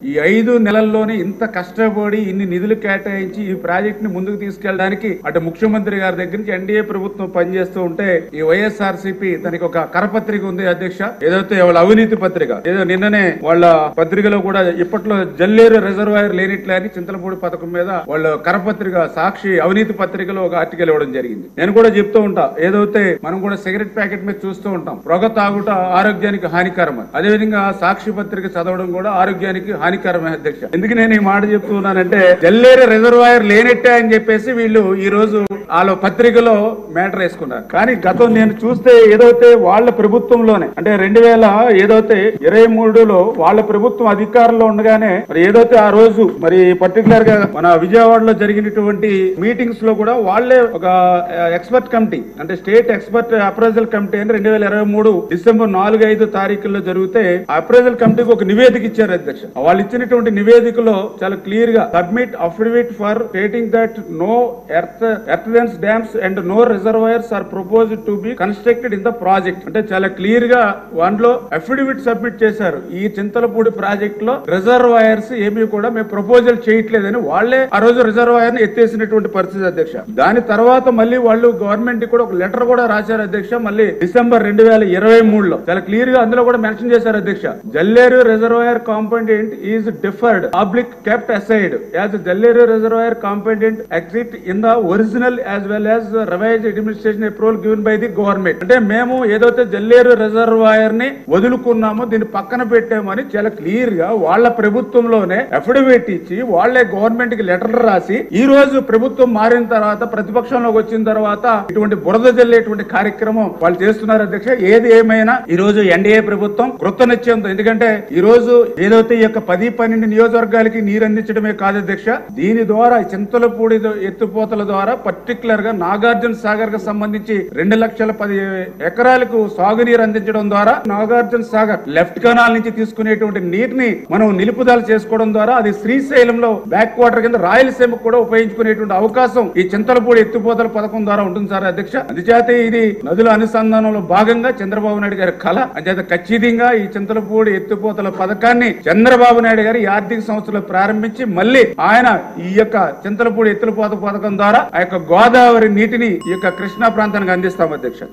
ఈ 5 నెలల్లోనే ఇంత కష్టపడి ఇన్ని నిధులు కేటాయించి ఈ ప్రాజెక్ట్ ని ముందుకు తీసుకెళ్ళడానికి అటు ముఖ్యమంత్రి గారి దగ్గర నుంచి ఎన్డీఏ ప్రభుత్వం పనిచేస్తూ ఉంటే ఈ వైఎస్ఆర్సీపీ తనకి ఒక కరపత్రిక ఉంది అధ్యక్ష, ఏదైతే వాళ్ళ అవినీతి పత్రిక, ఏదో నిన్ననే వాళ్ళ పత్రికలో కూడా ఇప్పట్లో జల్లేరు రిజర్వాయర్ లేనిట్లే అని చింతలపూడి పథకం మీద వాళ్ళ కరపత్రిక సాక్షి అవినీతి పత్రికలో ఒక ఆర్టికల్ ఇవ్వడం జరిగింది. నేను కూడా చెప్తూ ఉంటా, ఏదైతే మనం కూడా సిగరెట్ ప్యాకెట్ మీద చూస్తూ ఉంటాం, పొగ తాగుట ఆరోగ్యానికి హానికరం అని. అదేవిధంగా సాక్షి పత్రిక చదవడం కూడా ఆరోగ్యానికి హానికరమే అధ్యక్ష. ఎందుకు నేను ఈ మాట చెప్తున్నానంటే, జల్లేరు రిజర్వాయర్ లేనట్టే అని చెప్పేసి వీళ్ళు ఈ రోజు వాళ్ళ పత్రికలో మ్యాటర్ వేసుకున్నారు. కానీ గతం నేను చూస్తే ఏదైతే వాళ్ళ ప్రభుత్వంలోనే అంటే 2023లో వాళ్ళ ప్రభుత్వం అధికారంలో ఉండగానే మరి ఏదైతే ఆ రోజు మరి పర్టికులర్ గా మన విజయవాడలో జరిగినటువంటి మీటింగ్స్ లో కూడా వాళ్లే ఒక ఎక్స్పర్ట్ కమిటీ అంటే స్టేట్ ఎక్స్పర్ట్ అప్రైజల్ కమిటీ అని 2023 డిసెంబర్ 4-5 తారీఖుల్లో జరిగితే అప్రైజల్ కమిటీకి ఒక నివేదిక ఇచ్చారు అధ్యక్ష. వాళ్ళు ఇచ్చినటువంటి నివేదికలో చాలా క్లియర్ గా submit affidavit for stating that no earthen dams and no reservoirs are proposed to be constructed in the project అంటే చాలా క్లియర్ గా దాంట్లో అఫిడవిట్ సబ్మిట్ చేశారు. ఈ చింతలపూడి ప్రాజెక్ట్ లో రిజర్వాయర్స్ ఏమీ కూడా మేము ప్రపోజల్ చేయట్లేదని వాళ్లే ఆ రోజు రిజర్వాయర్ ని ఎత్తేసినటువంటి పరిస్థితి అధ్యక్ష. దాని తర్వాత మళ్ళీ వాళ్ళు గవర్నమెంట్ కూడా ఒక లెటర్ కూడా రాశారు అధ్యక్ష. మళ్ళీ డిసెంబర్ 2023లో చాలా క్లియర్ గా అందులో కూడా మెన్షన్ చేశారు అధ్యక్ష. Jalleru reservoir component is deferred public kept aside as Jalleru reservoir component exit in the original as well as revised administration approval given by the government. అంటే మేము ఏదైతే జల్లేరు రిజర్వాయర్ ని వదులుకున్నామో దీన్ని పక్కన పెట్టామని చాలా క్లియర్ గా వాళ్ళ ప్రభుత్వంలోనే అఫిడవిట్ ఇచ్చి వాళ్లే గవర్నమెంట్ కి లెటర్ రాసి ఈ రోజు ప్రభుత్వం మారిన తర్వాత ప్రతిపక్షంలోకి వచ్చిన తర్వాత ఇటువంటి బురద జల్లేటువంటి కార్యక్రమం వాళ్ళు చేస్తున్నారు అధ్యక్ష. ఏది ఏమైనా ఈ రోజు ఎన్డీఏ ప్రభుత్వం కృతనిశ్చయంతో, ఎందుకంటే ఈ రోజు ఏదైతే ఈ యొక్క 10-12 నియోజకవర్గాలకి నీరు అందించడమే కాదు అధ్యక్ష, దీని ద్వారా చింతలపూడి ఎత్తుపోతల ద్వారా పర్టికులర్ గా నాగార్జున సాగర్ కు సంబంధించి 2,10,000 ఎకరాలకు సాగునీరు అందించడం ద్వారా నాగార్జున సాగర్ లెఫ్ట్ కెనాల్ నుంచి తీసుకునేటువంటి నీటిని మనం నిలుపుదల చేసుకోవడం ద్వారా అది శ్రీశైలంలో బ్యాక్ వాటర్ కింద రాయలసీమకు కూడా ఉపయోగించుకునేటువంటి అవకాశం ఈ చింతలపూడి ఎత్తుపోతల పథకం ద్వారా ఉంటుంది సార్ అధ్యక్ష. అందుచేత ఇది నదుల అనుసంధానంలో భాగంగా చంద్రబాబు నాయుడు గారి కళ. అంచేత ఖచ్చితంగా ఈ చింతలపూడి ఎత్తుపోతల పథకాన్ని చంద్రబాబు నాయుడు గారు ఈ ఆర్థిక సంవత్సరంలో ప్రారంభించి మళ్ళీ ఆయన ఈ యొక్క చింతలపూడి ఎత్తుపోత పథకం ద్వారా ఆ యొక్క గోదావరి నీటిని ఈ యొక్క కృష్ణా ప్రాంతానికి అందిస్తాం అధ్యక్ష.